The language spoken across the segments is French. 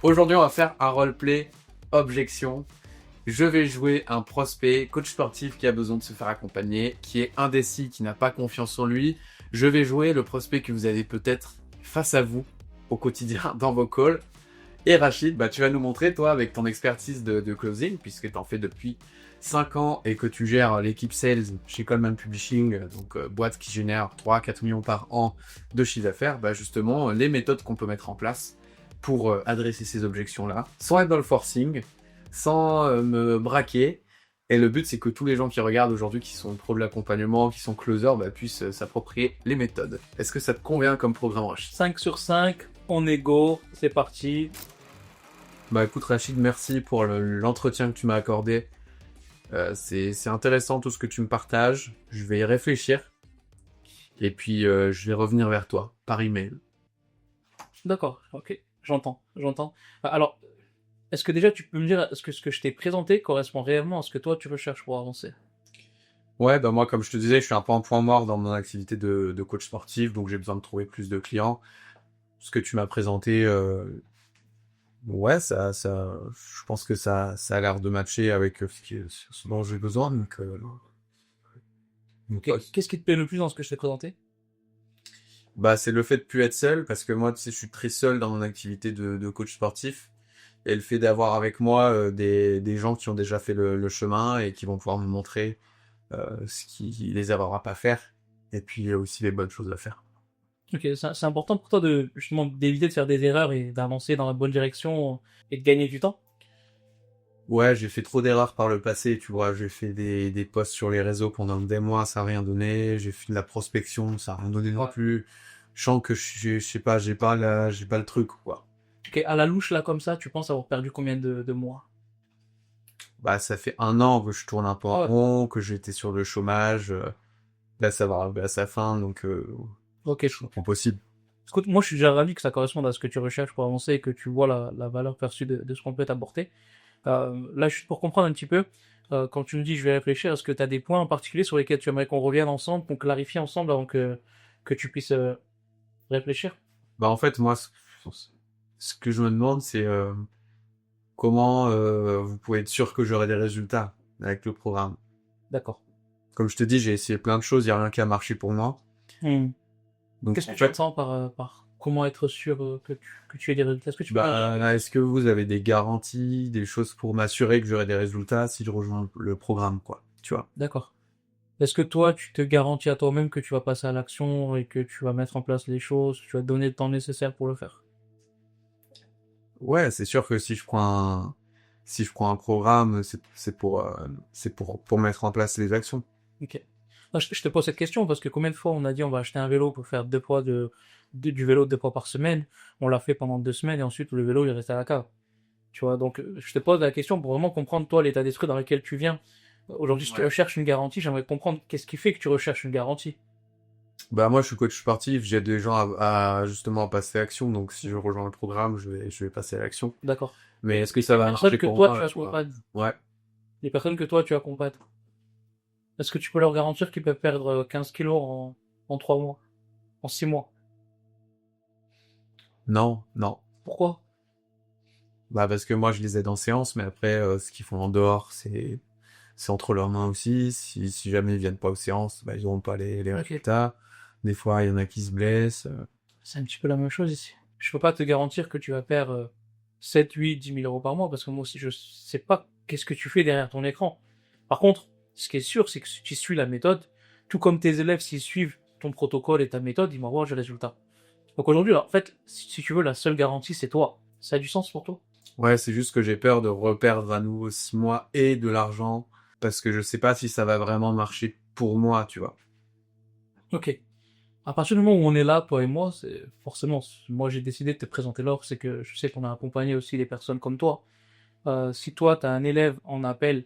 Aujourd'hui, on va faire un roleplay objection. Je vais jouer un prospect, coach sportif qui a besoin de se faire accompagner, qui est indécis, qui n'a pas confiance en lui. Je vais jouer le prospect que vous avez peut-être face à vous au quotidien dans vos calls. Et Rachid, tu vas nous montrer, toi, avec ton expertise de closing, puisque tu en fais depuis 5 ans et que tu gères l'équipe sales chez Coleman Publishing, donc boîte qui génère 3-4 millions par an de chiffre d'affaires, justement, les méthodes qu'on peut mettre en place pour adresser ces objections-là, sans être dans le forcing, sans me braquer. Et le but, c'est que tous les gens qui regardent aujourd'hui, qui sont pros de l'accompagnement, qui sont closers, puissent s'approprier les méthodes. Est-ce que ça te convient comme programme, Rachid? 5 sur 5, on est go, c'est parti. Écoute Rachid, merci pour l'entretien que tu m'as accordé. C'est intéressant tout ce que tu me partages. Je vais y réfléchir. Et puis je vais revenir vers toi par email. D'accord, ok, j'entends. Alors, est-ce que déjà tu peux me dire, est-ce que ce que je t'ai présenté correspond réellement à ce que toi tu recherches pour avancer? Ouais, moi comme je te disais, je suis un peu en point mort dans mon activité de coach sportif, donc j'ai besoin de trouver plus de clients. Ce que tu m'as présenté, ouais, je pense que ça a l'air de matcher avec ce dont j'ai besoin. Donc, Ok, qu'est-ce qui te plaît le plus dans ce que je t'ai présenté? c'est le fait de plus être seul, parce que moi, tu sais, je suis très seul dans mon activité de coach sportif. Et le fait d'avoir avec moi des gens qui ont déjà fait le chemin et qui vont pouvoir me montrer ce qui les erreurs à pas faire. Et puis, il y a aussi les bonnes choses à faire. Ok, c'est important pour toi de justement d'éviter de faire des erreurs et d'avancer dans la bonne direction et de gagner du temps? Ouais, j'ai fait trop d'erreurs par le passé, tu vois. J'ai fait des posts sur les réseaux pendant des mois, ça n'a rien donné. J'ai fait de la prospection, ça n'a rien donné non plus. Je sens que je sais pas, j'ai pas le truc, quoi. Ok, à la louche là comme ça, tu penses avoir perdu combien de mois? Ça fait 1 an que je tourne un peu en Ah ouais. rond, que j'étais sur le chômage. Là, ça va arriver à sa fin, donc Ok, je comprends possible. écoute, moi je suis déjà ravi que ça corresponde à ce que tu recherches pour avancer et que tu vois la valeur perçue de ce qu'on peut t'apporter. Là, juste pour comprendre un petit peu, quand tu me dis je vais réfléchir, est-ce que tu as des points en particulier sur lesquels tu aimerais qu'on revienne ensemble, qu'on clarifie ensemble avant que tu puisses réfléchir? En fait, moi, ce que je me demande, c'est comment vous pouvez être sûr que j'aurai des résultats avec le programme. D'accord. Comme je te dis, j'ai essayé plein de choses, il n'y a rien qui a marché pour moi. Hmm. Donc, Qu'est-ce en que tu fait, entends par comment être sûr que tu aies des résultats? Est-ce que tu peux... est-ce que vous avez des garanties, des choses pour m'assurer que j'aurai des résultats si je rejoins le programme, quoi, tu vois? D'accord. Est-ce que toi, tu te garantis à toi-même que tu vas passer à l'action et que tu vas mettre en place les choses, tu vas te donner le temps nécessaire pour le faire? Ouais, c'est sûr que si je prends un programme, c'est pour mettre en place les actions. Ok. Non, je te pose cette question parce que combien de fois on a dit on va acheter un vélo pour faire du vélo 2 fois par semaine, on l'a fait pendant 2 semaines et ensuite le vélo il reste à la cave. Tu vois, donc je te pose la question pour vraiment comprendre toi l'état d'esprit dans lequel tu viens. Aujourd'hui, si tu Ouais. recherches une garantie, j'aimerais comprendre qu'est-ce qui fait que tu recherches une garantie. Moi, je suis coach sportif, j'aide des gens justement à passer à l'action, donc si je rejoins le programme, je vais passer à l'action. D'accord. Mais est-ce que ça va Les personnes marcher que pour toi tu moi, tu vois? accompagnes, Ouais. les personnes que toi tu accompagnes, est-ce que tu peux leur garantir qu'ils peuvent perdre 15 kilos en 3 mois, en 6 mois? Non, non. Pourquoi? Parce que moi, je les aide en séance, mais après, ce qu'ils font en dehors, c'est entre leurs mains aussi. Si jamais ils viennent pas aux séances, ils n'auront pas les Ok. résultats. Des fois, il y en a qui se blessent. C'est un petit peu la même chose ici. Je peux pas te garantir que tu vas perdre 7, 8, 10 000 euros par mois parce que moi aussi je sais pas qu'est-ce que tu fais derrière ton écran. Par contre, ce qui est sûr, c'est que si tu suis la méthode, tout comme tes élèves, s'ils suivent ton protocole et ta méthode, ils vont avoir du résultat. Donc aujourd'hui, en fait, si tu veux, la seule garantie, c'est toi. Ça a du sens pour toi? Ouais, c'est juste que j'ai peur de reperdre à nouveau 6 mois et de l'argent, parce que je sais pas si ça va vraiment marcher pour moi, tu vois. Ok. À partir du moment où on est là, toi et moi, c'est forcément, moi j'ai décidé de te présenter l'offre, c'est que je sais qu'on a accompagné aussi des personnes comme toi. Si toi, tu as un élève en appel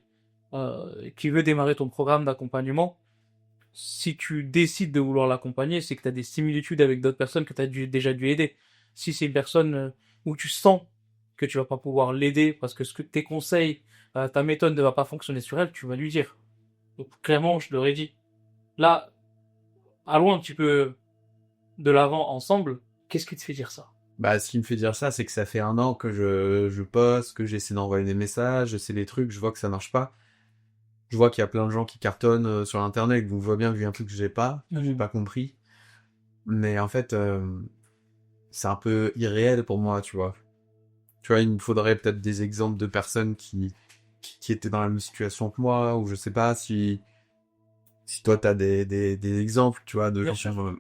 qui veut démarrer ton programme d'accompagnement, si tu décides de vouloir l'accompagner, c'est que tu as des similitudes avec d'autres personnes que tu as déjà dû aider. Si c'est une personne où tu sens que tu vas pas pouvoir l'aider parce que tes conseils, ta méthode ne va pas fonctionner sur elle, tu vas lui dire. Donc clairement, je leur ai dit. Là, allons un petit peu de l'avant ensemble. Qu'est-ce qui te fait dire ça? Bah, ce qui me fait dire ça, c'est que ça fait 1 an que je poste, que j'essaie d'envoyer des messages, j'essaie des trucs, je vois que ça marche pas. Je vois qu'il y a plein de gens qui cartonnent sur Internet, donc je vois bien qu'il y a un truc que j'ai pas compris. Mais en fait, c'est un peu irréel pour moi, tu vois. Tu vois, il me faudrait peut-être des exemples de personnes qui étaient dans la même situation que moi, ou je sais pas si toi t'as des exemples, tu vois, de Bien gens sûr. qui ont-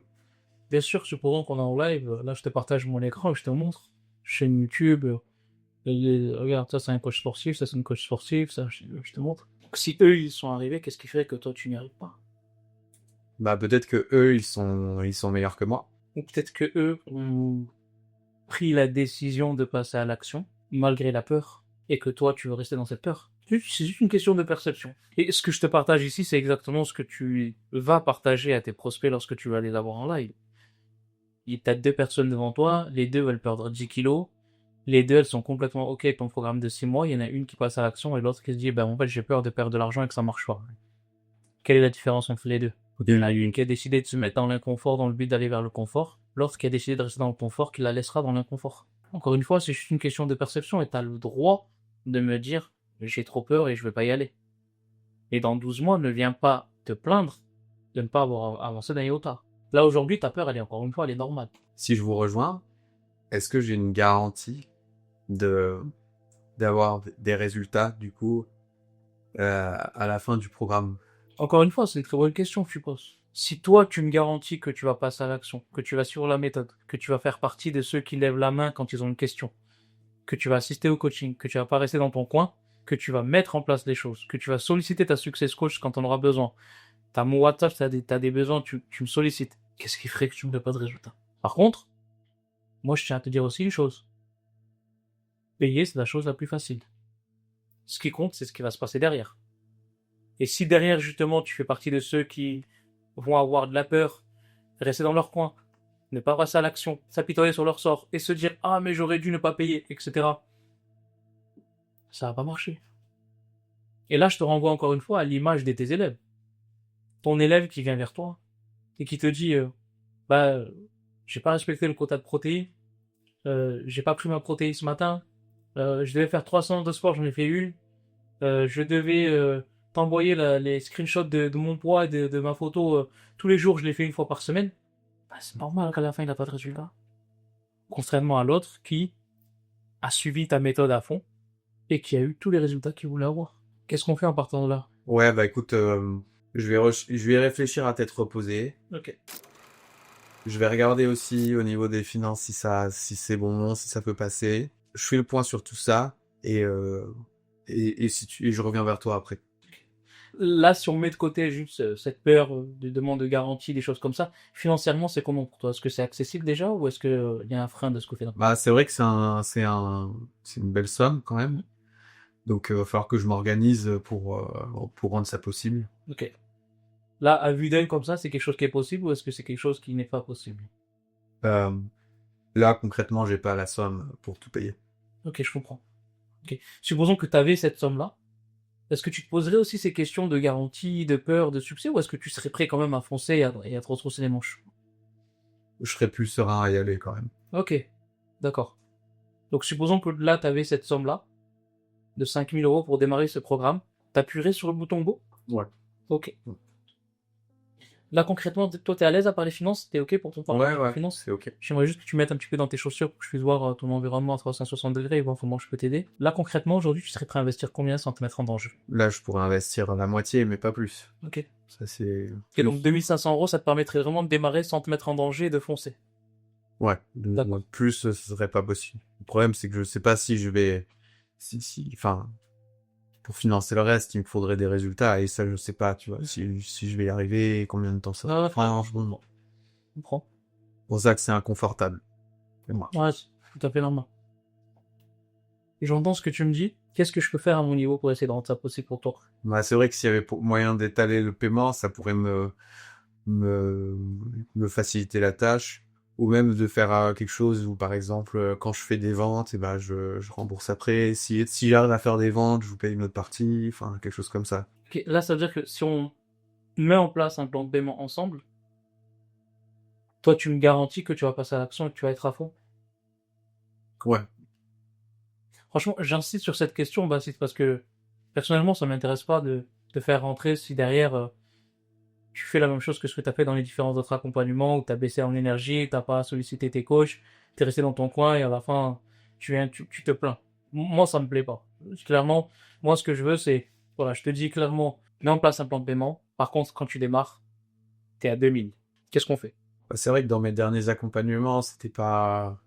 Bien sûr, supposons qu'on est en live, là je te partage mon écran et je te montre. Chaîne YouTube, regarde, ça c'est un coach sportif, ça c'est une coach sportif, ça je te montre. Donc, si eux ils sont arrivés, qu'est-ce qui ferait que toi tu n'y arrives pas? Bah, peut-être que eux, ils sont meilleurs que moi. Ou peut-être que eux ont pris la décision de passer à l'action, malgré la peur, et que toi tu veux rester dans cette peur. C'est juste une question de perception. Et ce que je te partage ici, c'est exactement ce que tu vas partager à tes prospects lorsque tu vas les avoir en live. T'as 2 personnes devant toi, les deux veulent perdre 10 kilos, les deux elles sont complètement ok avec ton programme de 6 mois, il y en a une qui passe à l'action et l'autre qui se dit, ben en fait j'ai peur de perdre de l'argent et que ça marche pas. Quelle est la différence entre les deux? Il y en a une qui a décidé de se mettre dans l'inconfort dans le but d'aller vers le confort, l'autre qui a décidé de rester dans le confort qui la laissera dans l'inconfort. Encore une fois, c'est juste une question de perception et t'as le droit de me dire, j'ai trop peur et je vais pas y aller. Et dans 12 mois, ne viens pas te plaindre de ne pas avoir avancé d'un iota. Là aujourd'hui, ta peur, elle est encore une fois, elle est normale. Si je vous rejoins, est-ce que j'ai une garantie de d'avoir des résultats, du coup, à la fin du programme? Encore une fois, c'est une très bonne question que tu poses. Si toi, tu me garantis que tu vas passer à l'action, que tu vas suivre la méthode, que tu vas faire partie de ceux qui lèvent la main quand ils ont une question, que tu vas assister au coaching, que tu vas pas rester dans ton coin, que tu vas mettre en place les choses, que tu vas solliciter ta success coach quand on aura besoin. T'as mon WhatsApp, t'as des besoins, tu me sollicites. Qu'est-ce qui ferait que tu me donnes pas de résultat? Par contre, moi, je tiens à te dire aussi une chose. Payer, c'est la chose la plus facile. Ce qui compte, c'est ce qui va se passer derrière. Et si derrière, justement, tu fais partie de ceux qui vont avoir de la peur, rester dans leur coin, ne pas passer à l'action, s'apitoyer sur leur sort et se dire ah mais j'aurais dû ne pas payer, etc. Ça va pas marcher. Et là, je te renvoie encore une fois à l'image de tes élèves. Ton élève qui vient vers toi et qui te dit bah j'ai pas respecté le quota de protéines, j'ai pas pris ma protéine ce matin, je devais faire 3 séances de sport, j'en ai fait une, je devais t'envoyer les screenshots de mon poids et de ma photo tous les jours, je l'ai fait une fois par semaine. Bah, c'est normal qu'à la fin il n'a pas de résultat. Contrairement à l'autre qui a suivi ta méthode à fond et qui a eu tous les résultats qu'il voulait avoir. Qu'est-ce qu'on fait en partant de là? Ouais, bah écoute, je vais réfléchir à tête reposée. Ok. Je vais regarder aussi au niveau des finances si c'est bon, si ça peut passer. Je fais le point sur tout ça et et je reviens vers toi après. Là, si on met de côté juste cette peur de demande de garantie, des choses comme ça, financièrement, c'est comment pour toi? Est-ce que c'est accessible déjà ou est-ce que il y a un frein de ce côté-là? Bah, c'est vrai que c'est une belle somme quand même. Donc, va falloir que je m'organise pour rendre ça possible. Ok. Là, à vue d'œil comme ça, c'est quelque chose qui est possible ou est-ce que c'est quelque chose qui n'est pas possible? Euh, Là, concrètement, j'ai pas la somme pour tout payer. Ok, je comprends. Ok. Supposons que tu avais cette somme-là. Est-ce que tu te poserais aussi ces questions de garantie, de peur, de succès, ou est-ce que tu serais prêt quand même à foncer et à te retrousser les manches? Je serais plus serein à y aller quand même. Ok, d'accord. Donc supposons que là, tu avais cette somme-là, de 5 000 € pour démarrer ce programme. T'appuierais sur le bouton Go? Ouais. Ok. Là, concrètement, toi, t'es à l'aise à parler finance? T'es ok pour ton Ouais, parcours ouais, finance? c'est ok. J'aimerais juste que tu mettes un petit peu dans tes chaussures pour que je puisse voir ton environnement à 360 degrés et voir comment je peux t'aider. Là, concrètement, aujourd'hui, tu serais prêt à investir combien sans te mettre en danger? Là, je pourrais investir la moitié, mais pas plus. Ok. Ça, c'est... Et donc 2 500 €, ça te permettrait vraiment de démarrer sans te mettre en danger et de foncer. Ouais. D'accord. Plus, ce serait pas possible. Le problème, c'est que je sais pas si je vais... Enfin, pour financer le reste, il me faudrait des résultats, et ça, je sais pas, tu vois, si je vais y arriver, et combien de temps ça va Ouais, prendre. je comprends. C'est pour ça que c'est inconfortable. Et moi. Ouais, c'est tout à fait normal. Et j'entends ce que tu me dis. Qu'est-ce que je peux faire à mon niveau pour essayer de rendre ça possible pour toi? Bah, c'est vrai que s'il y avait moyen d'étaler le paiement, ça pourrait me, me faciliter la tâche, ou même de faire quelque chose où, par exemple, quand je fais des ventes, et ben, je rembourse après. Si j'arrive à faire des ventes, je vous paye une autre partie, enfin, quelque chose comme ça. Ok, là, ça veut dire que si on met en place un plan de paiement ensemble, toi, tu me garantis que tu vas passer à l'action et que tu vas être à fond? Ouais. Franchement, j'insiste sur cette question, Baptiste, parce que personnellement, ça m'intéresse pas de te faire rentrer si derrière tu fais la même chose que ce que tu as fait dans les différents autres accompagnements où tu as baissé en énergie, t'as pas sollicité tes coachs, tu es resté dans ton coin et à la fin, tu te plains. Moi, ça me plaît pas. Clairement, moi, ce que je veux, c'est, voilà, je te dis clairement, mets en place un plan de paiement. Par contre, quand tu démarres, t'es à 2000. Qu'est-ce qu'on fait? C'est vrai que dans mes derniers accompagnements, c'était pas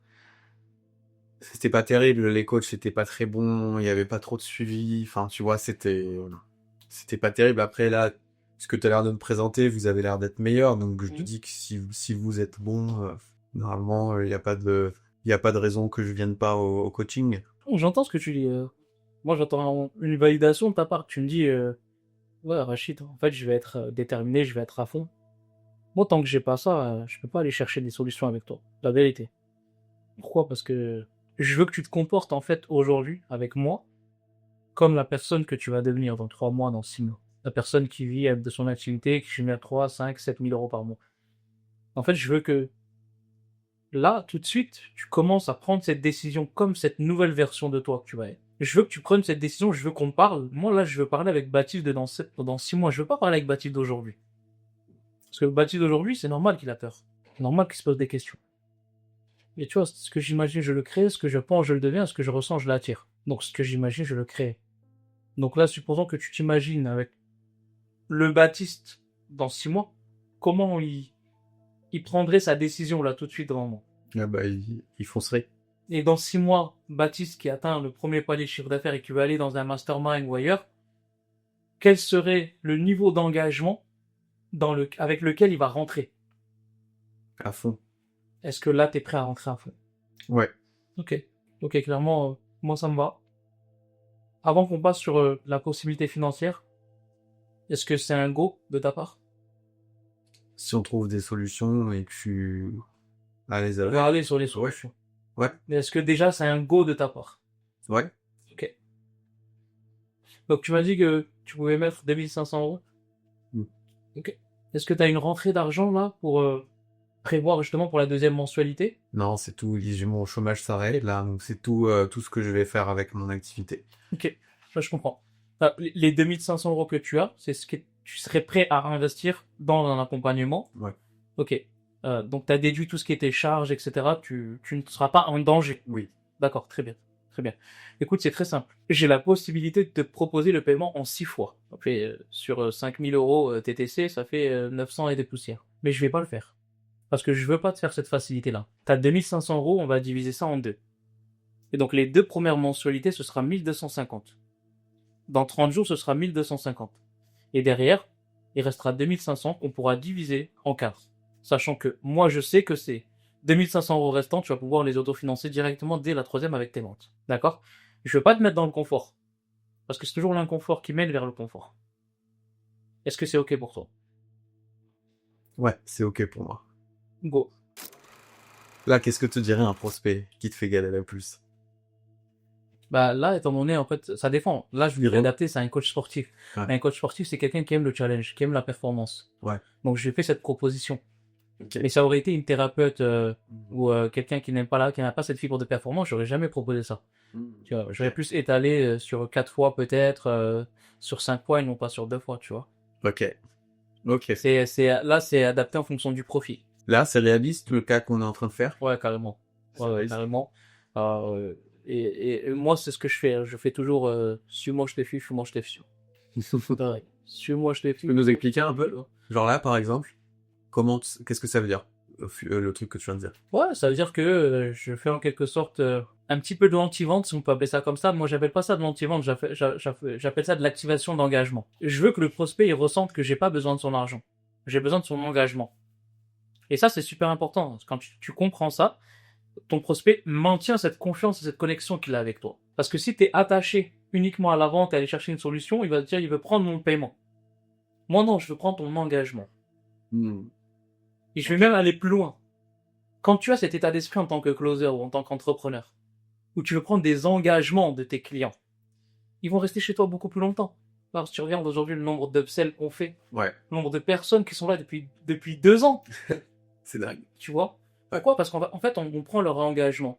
terrible. Les coachs étaient pas très bons. Il y avait pas trop de suivi. Enfin, tu vois, c'était pas terrible. Après, là, ce que tu as l'air de me présenter, vous avez l'air d'être meilleur. Donc, je te dis que si vous êtes bon, normalement, il y a pas de raison que je vienne pas au coaching. J'entends ce que tu dis. Moi, j'entends une validation de ta part. Tu me dis, ouais, Rachid, en fait, je vais être déterminé, je vais être à fond. Moi, tant que j'ai pas ça, je peux pas aller chercher des solutions avec toi. La vérité. Pourquoi? Parce que je veux que tu te comportes, en fait, aujourd'hui, avec moi, comme la personne que tu vas devenir dans 3 mois, dans 6 mois. La personne qui vit de son activité, qui génère 3, 5, 7 000 euros par mois. En fait, je veux que là, tout de suite, tu commences à prendre cette décision comme cette nouvelle version de toi que tu vas être. Je veux que tu prennes cette décision, je veux qu'on parle. Moi, là, je veux parler avec Baptiste de dans 6 mois. Je veux pas parler avec Baptiste d'aujourd'hui. Parce que Baptiste d'aujourd'hui, c'est normal qu'il a peur. C'est normal qu'il se pose des questions. Et tu vois, ce que j'imagine, je le crée. Ce que je pense, je le deviens. Ce que je ressens, je l'attire. Donc, ce que j'imagine, je le crée. Donc là, supposons que tu t'imagines avec le Baptiste dans 6 mois, comment il prendrait sa décision là tout de suite devant moi. Ah bah, il foncerait. Et dans 6 mois, Baptiste qui atteint le premier palier de chiffre d'affaires et qui veut aller dans un mastermind ou ailleurs, quel serait le niveau d'engagement avec lequel il va rentrer? À fond. Est-ce que là, t'es prêt à rentrer à fond? Ouais. Ok. Ok, clairement, moi, ça me va. Avant qu'on passe sur la possibilité financière, est-ce que c'est un go de ta part? Si on trouve des solutions et que je suis à l'aise On avec. va aller sur les solutions. Ouais. Mais est-ce que déjà, c'est un go de ta part? Ouais. Ok. Donc, tu m'as dit que tu pouvais mettre 2500 euros. Mm. Ok. Est-ce que tu as une rentrée d'argent là pour prévoir justement pour la deuxième mensualité? Non, c'est tout. Mon chômage s'arrête là, donc c'est tout ce que je vais faire avec mon activité. Ok, je comprends. Les 2500 euros que tu as, c'est ce que tu serais prêt à investir dans un accompagnement. Ouais. Ok. Donc, tu as déduit tout ce qui était charges, etc. Tu ne seras pas en danger. Oui. D'accord, très bien. Très bien. Écoute, c'est très simple. J'ai la possibilité de te proposer le paiement en 6 fois. Après, sur 5000 euros TTC, ça fait 900 et des poussières. Mais je vais pas le faire. Parce que je veux pas te faire cette facilité-là. T'as 2500 euros, on va diviser ça en deux. Et donc, les 2 premières mensualités, ce sera 1250. Dans 30 jours, ce sera 1250. Et derrière, il restera 2500 qu'on pourra diviser en 4. Sachant que moi, je sais que c'est 2500 euros restants, tu vas pouvoir les autofinancer directement dès la troisième avec tes ventes. D'accord? Je veux pas te mettre dans le confort. Parce que c'est toujours l'inconfort qui mène vers le confort. Est-ce que c'est ok pour toi? Ouais, c'est ok pour moi. Go. Là, qu'est-ce que te dirait un prospect qui te fait galérer le plus? Bah là, étant donné, en fait, ça dépend. Là, je vais adapter, c'est un coach sportif. Ouais. Mais un coach sportif, c'est quelqu'un qui aime le challenge, qui aime la performance. Ouais. Donc, j'ai fait cette proposition. Ok. Mais ça aurait été une thérapeute ou quelqu'un qui n'a pas cette fibre de performance, j'aurais jamais proposé ça. Tu vois, j'aurais plus étalé sur 4 fois peut-être, sur 5 fois et non pas sur 2 fois, tu vois. Ok. Ok. Là, c'est adapté en fonction du profil. Là, c'est réaliste le cas qu'on est en train de faire? Ouais, carrément. Ouais, carrément. Et moi, c'est ce que je fais. Hein. Je fais toujours suis-moi, je te fuis, suis-moi, je te fuis. Pareil. Suis-moi, je te fuis. Tu peux nous expliquer un peu? Genre là, par exemple, qu'est-ce que ça veut dire? Le truc que tu viens de dire. Ouais, ça veut dire que je fais en quelque sorte un petit peu de l'anti-vente, si on peut appeler ça comme ça. Moi, j'appelle pas ça de l'anti-vente, j'appelle ça de l'activation d'engagement. Je veux que le prospect, il ressente que j'ai pas besoin de son argent. J'ai besoin de son engagement. Et ça, c'est super important. Quand tu comprends ça, ton prospect maintient cette confiance et cette connexion qu'il a avec toi. Parce que si tu es attaché uniquement à la vente et à aller chercher une solution, il va te dire, il veut prendre mon paiement. Moi, non, je veux prendre ton engagement. Et je vais même aller plus loin. Quand tu as cet état d'esprit en tant que closer ou en tant qu'entrepreneur, où tu veux prendre des engagements de tes clients, ils vont rester chez toi beaucoup plus longtemps. Parce que tu regardes aujourd'hui le nombre d'upsells qu'on fait, Ouais. le nombre de personnes qui sont là depuis 2 ans. C'est dingue. Tu vois? Pourquoi? Parce qu'en fait, on prend leur engagement.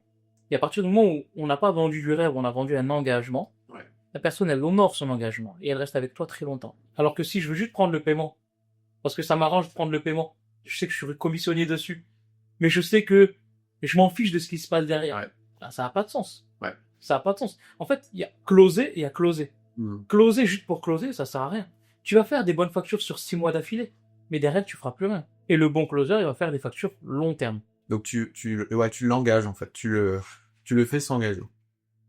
Et à partir du moment où on n'a pas vendu du rêve, on a vendu un engagement, Ouais. la personne, elle honore son engagement et elle reste avec toi très longtemps. Alors que si je veux juste prendre le paiement, parce que ça m'arrange de prendre le paiement, je sais que je suis commissionné dessus, mais je sais que je m'en fiche de ce qui se passe derrière. Ouais. Ben, ça n'a pas de sens. Ouais. Ça n'a pas de sens. En fait, il y a closer et il y a closer. Closer juste pour closer, ça sert à rien. Tu vas faire des bonnes factures sur 6 mois d'affilée, mais derrière, tu feras plus rien. Et le bon closer, il va faire des factures long terme. Donc tu l'engages en fait, tu le fais s'engager.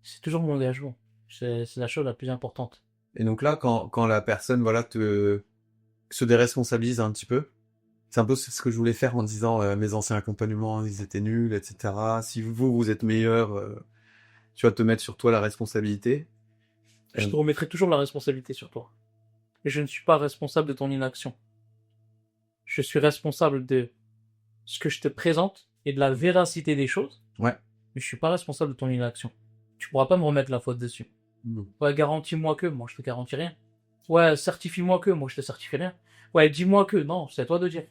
C'est toujours mon engagement. C'est la chose la plus importante. Et donc là, quand la personne voilà se déresponsabilise un petit peu, c'est un peu ce que je voulais faire en disant mes anciens accompagnements ils étaient nuls, etc. Si vous êtes meilleur, tu vas te mettre sur toi la responsabilité. Je te remettrai toujours la responsabilité sur toi. Et je ne suis pas responsable de ton inaction. Je suis responsable de ce que je te présente et de la véracité des choses. Ouais. Mais je suis pas responsable de ton inaction. Tu pourras pas me remettre la faute dessus. Ouais, garantis-moi que, moi je te garantis rien. Ouais, certifie-moi que, moi je te certifie rien. Ouais, dis-moi que, non, c'est à toi de dire.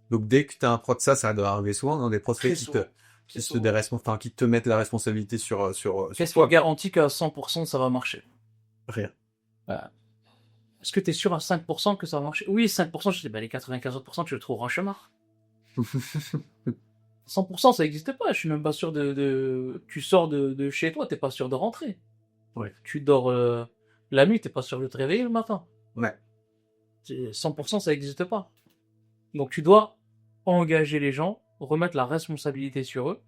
Donc dès que tu as un pro de ça doit arriver souvent dans des prospects qui te mettent la responsabilité sur Qu'est-ce toi. qui garantit qu'à 100% ça va marcher? Rien. Voilà. Est-ce que tu es sûr à 5% que ça va marcher? Oui, 5%, je sais, bah les 95 autres %, tu le trouveras en chemin. 100%, ça n'existe pas. Je suis même pas sûr tu sors de chez toi, t'es pas sûr de rentrer. Ouais. Tu dors la nuit, t'es pas sûr de te réveiller le matin. Ouais. 100%, ça n'existe pas. Donc tu dois engager les gens, remettre la responsabilité sur eux.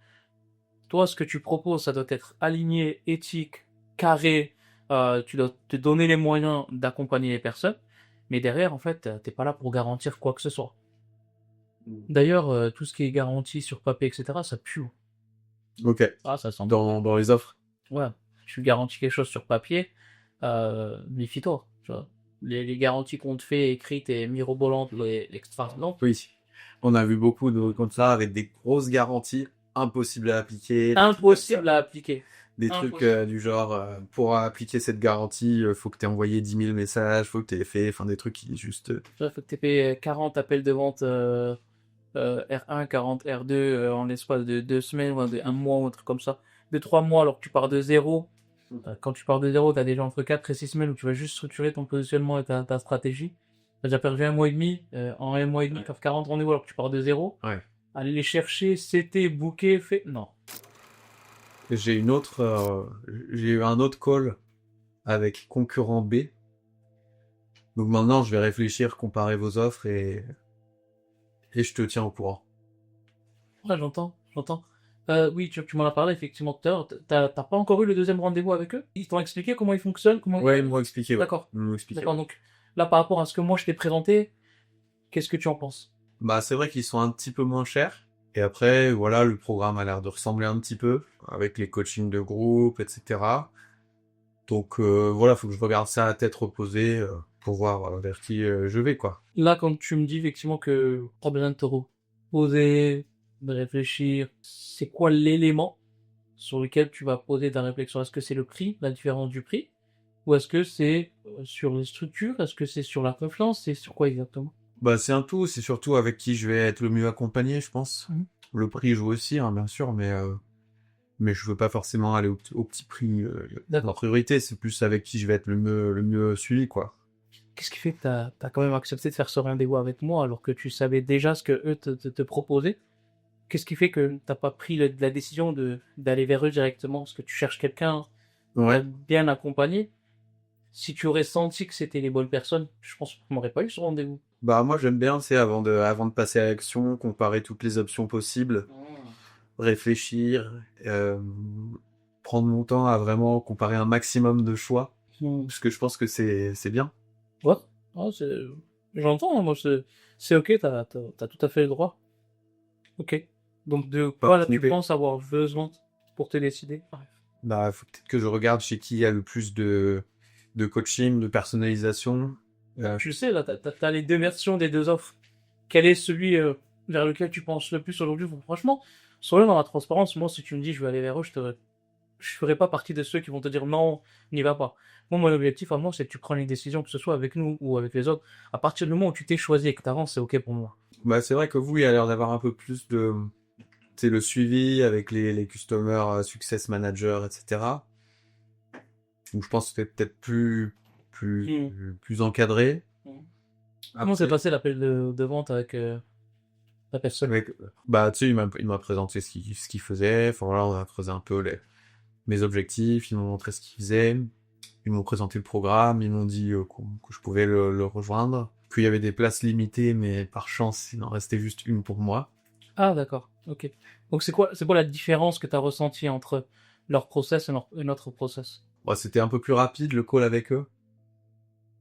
Toi, ce que tu proposes, ça doit être aligné, éthique, carré. Tu dois te donner les moyens d'accompagner les personnes. Mais derrière, en fait, t'es pas là pour garantir quoi que ce soit. D'ailleurs, tout ce qui est garanti sur papier, etc., ça pue. Ok. Ah, ça sent Dans les offres. Ouais, tu garantis quelque chose sur papier, méfie-toi. Tu vois. Les garanties qu'on te fait écrites et mirobolantes, l'extravagant, Oui. On a vu beaucoup de comme ça avec des grosses garanties impossibles à appliquer. impossible à appliquer. Des trucs du genre, pour appliquer cette garantie, faut que tu aies envoyé 10 000 messages, faut que tu aies fait, enfin des trucs qui juste... Tu vois, faut que tu aies payé 40 appels de vente R1, 40 R2 en l'espace de 2 semaines ou de 1 mois ou un truc comme ça. De 3 mois alors que tu pars de zéro. Quand tu pars de zéro, tu as déjà entre 4 et 6 semaines où tu vas juste structurer ton positionnement et ta stratégie. Tu as déjà perdu 1 mois et demi. En 1 mois et demi, tu as 40 rendez-vous alors que tu pars de zéro. Ouais. Aller les chercher, c'était booké, fait... Non. J'ai eu un autre call avec concurrent B. Donc maintenant, je vais réfléchir, comparer vos offres et je te tiens au courant. Ouais, j'entends. Oui, tu m'en as parlé effectivement tout à l'heure. T'as pas encore eu le deuxième rendez-vous avec eux? Ils t'ont expliqué comment ils fonctionnent, Ouais, ils m'ont expliqué. Ouais. D'accord. Ils m'ont expliqué. D'accord, donc là, par rapport à ce que moi je t'ai présenté, qu'est-ce que tu en penses? Bah, c'est vrai qu'ils sont un petit peu moins chers. Et après, voilà, le programme a l'air de ressembler un petit peu, avec les coachings de groupe, etc. Donc voilà, faut que je regarde ça à tête reposée pour voir vers qui je vais, quoi. Là, quand tu me dis effectivement que t'as besoin de te reposer, de réfléchir, c'est quoi l'élément sur lequel tu vas poser ta réflexion? Est-ce que c'est le prix, la différence du prix? Ou est-ce que c'est sur les structures? Est-ce que c'est sur la confiance? C'est sur quoi exactement? Bah, c'est un tout, c'est surtout avec qui je vais être le mieux accompagné, je pense. Le prix joue aussi, hein, bien sûr, mais je veux pas forcément aller au petit prix. La priorité, c'est plus avec qui je vais être le mieux suivi, quoi. Qu'est-ce qui fait que t'as quand même accepté de faire ce rendez-vous avec moi alors que tu savais déjà ce que eux te proposaient? Qu'est-ce qui fait que t'as pas pris la décision d'aller vers eux directement? Parce que tu cherches quelqu'un bien accompagné. Si tu aurais senti que c'était les bonnes personnes, je pense qu'on n'aurait pas eu ce rendez-vous. Bah, moi, j'aime bien, c'est avant de passer à l'action, comparer toutes les options possibles, réfléchir, prendre mon temps à vraiment comparer un maximum de choix, parce que je pense que c'est bien. Ouais, j'entends, moi, c'est ok, t'as tout à fait le droit. Ok. Donc, de quoi là, tu penses avoir besoin pour te décider? Bah, faut peut-être que je regarde chez qui il y a le plus de coaching, de personnalisation. Tu sais, là, t'as les deux versions des deux offres. Quel est celui vers lequel tu penses le plus aujourd'hui? Franchement, soyons dans la transparence. Moi, si tu me dis je vais aller vers eux, je ferai pas partie de ceux qui vont te dire non, n'y va pas. Moi, mon objectif à moi, c'est que tu prends les décisions, que ce soit avec nous ou avec les autres. À partir du moment où tu t'es choisi et que t'avances, c'est ok pour moi. Bah, c'est vrai que vous, il y a l'air d'avoir un peu plus c'est le suivi avec les customer success managers, etc. Donc je pense que c'était peut-être plus encadré. Comment s'est Après, passé l'appel de vente avec la personne? bah, tu sais, il m'a présenté ce qu'il faisait. Enfin, voilà, on a creusé un peu mes objectifs. Ils m'ont montré ce qu'ils faisaient. Ils m'ont présenté le programme. Ils m'ont dit que je pouvais le rejoindre. Qu'il y avait des places limitées, mais par chance, il en restait juste une pour moi. Ah, d'accord. Ok. Donc, c'est quoi la différence que tu as ressentie entre leur process et notre process? Bon, c'était un peu plus rapide, le call avec eux.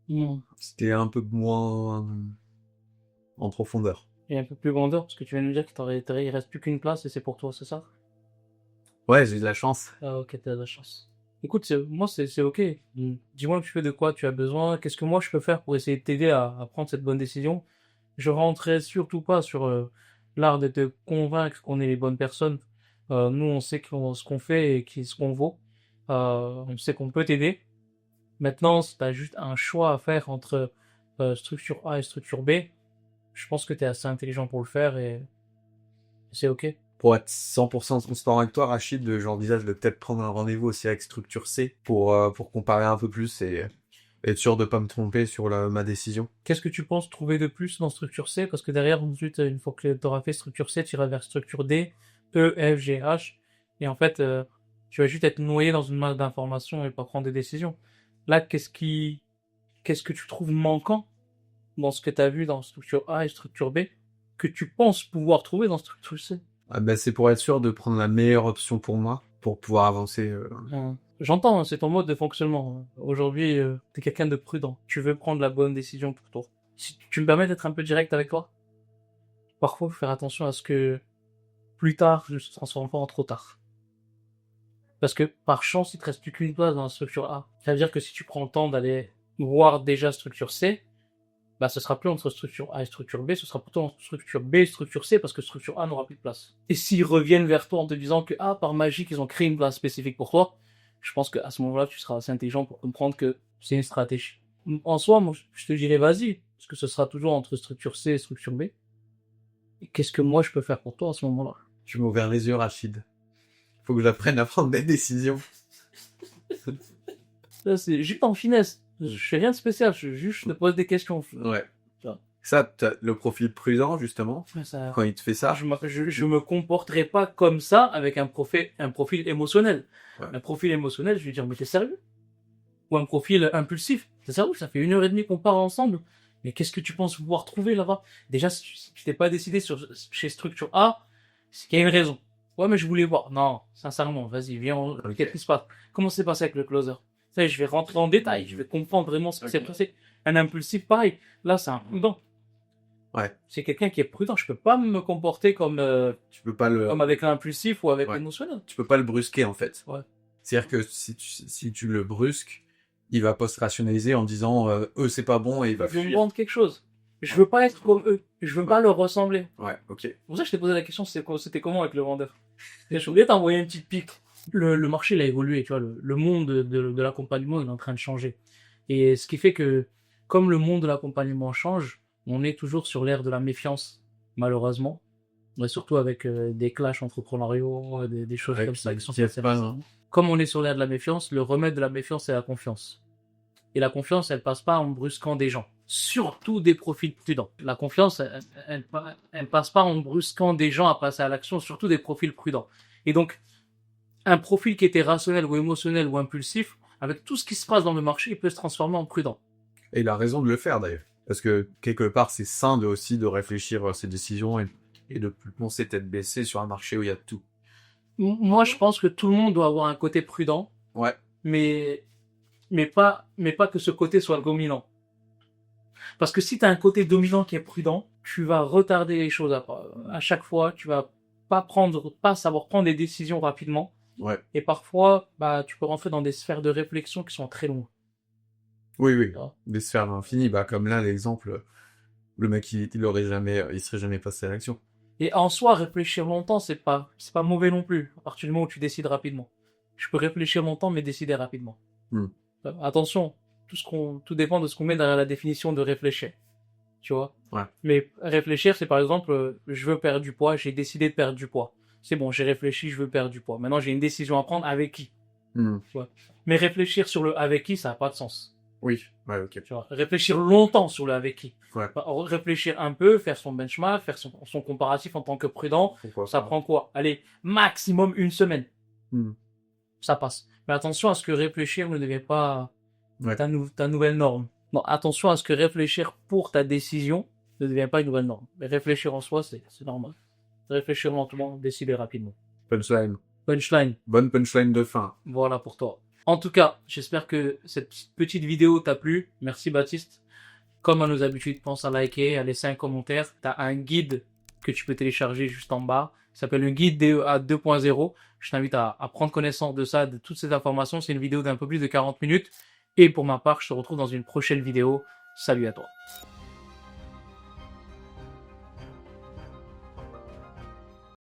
Hmm. C'était un peu moins en profondeur. Et un peu plus grandeur, parce que tu viens de me dire il reste plus qu'une place et c'est pour toi, c'est ça? Ouais, j'ai de la chance. Ah, ok, t'as de la chance. Écoute, moi, c'est ok. Dis-moi un petit peu de quoi tu as besoin. Qu'est-ce que moi je peux faire pour essayer de t'aider à prendre cette bonne décision? Je rentrerai surtout pas sur l'art de te convaincre qu'on est les bonnes personnes. Nous, on sait ce qu'on fait et ce qu'on vaut. On sait qu'on peut t'aider. Maintenant, si t'as juste un choix à faire entre structure A et structure B, je pense que t'es assez intelligent pour le faire et c'est ok. Pour être 100% transparent avec toi, Rachid, j'envisage de peut-être prendre un rendez-vous aussi avec Structure C pour comparer un peu plus et être sûr de pas me tromper sur ma décision. Qu'est-ce que tu penses trouver de plus dans structure C? Parce que derrière, ensuite, une fois que tu auras fait structure C, tu iras vers structure D, E, F, G, H. Et en fait, tu vas juste être noyé dans une masse d'informations et pas prendre des décisions. Là, qu'est-ce que tu trouves manquant dans ce que tu as vu dans structure A et structure B que tu penses pouvoir trouver dans structure C? Ah ben, c'est pour être sûr de prendre la meilleure option pour moi, pour pouvoir avancer. J'entends, hein, c'est ton mode de fonctionnement. Aujourd'hui, t'es quelqu'un de prudent. Tu veux prendre la bonne décision pour toi. Si tu me permets d'être un peu direct avec toi, parfois, faut faire attention à ce que plus tard ne se transforme pas en trop tard. Parce que par chance, il te reste plus qu'une place dans la structure A. Ça veut dire que si tu prends le temps d'aller voir déjà structure C, bah ce sera plus entre structure A et structure B, ce sera plutôt entre structure B et structure C parce que structure A n'aura plus de place. Et s'ils reviennent vers toi en te disant que par magie ils ont créé une place spécifique pour toi, je pense qu'à ce moment-là tu seras assez intelligent pour comprendre que c'est une stratégie. En soi, moi je te dirais vas-y, parce que ce sera toujours entre structure C et structure B. Et qu'est-ce que moi je peux faire pour toi à ce moment-là? Tu m'as ouvert les yeux, Rachid. Faut que j'apprenne à prendre des décisions. Là, c'est juste en finesse. Je fais rien de spécial, je te pose des questions. Ouais. Ça. Ça, t'as le profil prudent, justement, Ça, quand il te fait ça. je me comporterai pas comme ça avec un profil émotionnel. Ouais. Un profil émotionnel, je vais dire, mais t'es sérieux? Ou un profil impulsif. T'es sérieux? Ça fait 1 heure et demie qu'on part ensemble. Mais qu'est-ce que tu penses pouvoir trouver là-bas? Déjà, si tu t'es pas décidé chez Structure A, c'est qu'il y a une raison. Ouais, mais je voulais voir. Non, sincèrement, vas-y, viens, Ok. qu'est-ce qui se passe? Comment c'est passé avec le closer? Ça y est, je vais rentrer en détail, je vais comprendre vraiment ce qui s'est passé. Un impulsif, pareil. Là, c'est un prudent. Ouais. C'est quelqu'un qui est prudent. Je peux pas me comporter comme Tu peux pas comme avec l'impulsif ou avec Ouais. l'émotionnel. tu peux pas le brusquer, en fait. Ouais. C'est-à-dire que si tu le brusques, il va pas se rationaliser en disant eux c'est pas bon et il va Je veux me fuir. vendre quelque chose. Je veux pas être comme eux. Je veux pas leur ressembler. Ouais, ok. C'est pour ça que je t'ai posé la question, c'était comment avec le vendeur. Et je voulais t'envoyer une petite pique. Le marché, il a évolué, tu vois, le monde de l'accompagnement, il est en train de changer. Et ce qui fait que, comme le monde de l'accompagnement change, on est toujours sur l'ère de la méfiance, malheureusement. Mais surtout avec des clashs entrepreneuriaux, des choses Ouais, comme ça qui sont qui est assez pas, récentes. Comme on est sur l'ère de la méfiance, le remède de la méfiance, c'est la confiance. Et la confiance, elle passe pas en brusquant des gens. Surtout des profils prudents. La confiance, elle passe pas en brusquant des gens à passer à l'action, surtout des profils prudents. Et donc, un profil qui était rationnel ou émotionnel ou impulsif, avec tout ce qui se passe dans le marché, il peut se transformer en prudent. Et il a raison de le faire d'ailleurs. Parce que quelque part, c'est sain aussi de réfléchir à ses décisions et de plus penser tête baissée sur un marché où il y a tout. Moi, je pense que tout le monde doit avoir un côté prudent, Ouais. mais pas que ce côté soit dominant. Parce que si tu as un côté dominant qui est prudent, tu vas retarder les choses à chaque fois, tu vas pas savoir prendre des décisions rapidement. Ouais. Et parfois, bah, tu peux rentrer dans des sphères de réflexion qui sont très longues. Oui, oui. Ah. Des sphères infinies. Bah, comme là, l'exemple, le mec, il serait jamais passé à l'action. Et en soi, réfléchir longtemps, c'est pas mauvais non plus, à partir du moment où tu décides rapidement. Je peux réfléchir longtemps, mais décider rapidement. Attention, tout dépend de ce qu'on met derrière la définition de réfléchir. Tu vois? Ouais. Mais réfléchir, c'est par exemple, je veux perdre du poids, j'ai décidé de perdre du poids. c'est bon, j'ai réfléchi, je veux perdre du poids. Maintenant, j'ai une décision à prendre avec qui. Hmm. Tu vois. Mais réfléchir sur le avec qui, ça n'a pas de sens. Oui, ouais, ok. Tu vois. Réfléchir longtemps sur le avec qui. Ouais. Réfléchir un peu, faire son benchmark, faire son comparatif en tant que prudent. Pourquoi Ça pas. prend quoi? Allez, maximum une semaine. Hmm. Ça passe. Mais attention à ce que réfléchir ne devient pas Ouais. ta nouvelle norme. Non, attention à ce que réfléchir pour ta décision ne devient pas une nouvelle norme. Mais réfléchir en soi, c'est normal. Réfléchir lentement, décider rapidement. Punchline. Punchline. Bonne punchline de fin. Voilà pour toi. En tout cas, j'espère que cette petite vidéo t'a plu. Merci Baptiste. Comme à nos habitudes, pense à liker, à laisser un commentaire. Tu as un guide que tu peux télécharger juste en bas. Il s'appelle le guide DEA 2.0. Je t'invite à prendre connaissance de ça, de toutes ces informations. C'est une vidéo d'un peu plus de 40 minutes. Et pour ma part, je te retrouve dans une prochaine vidéo. Salut à toi.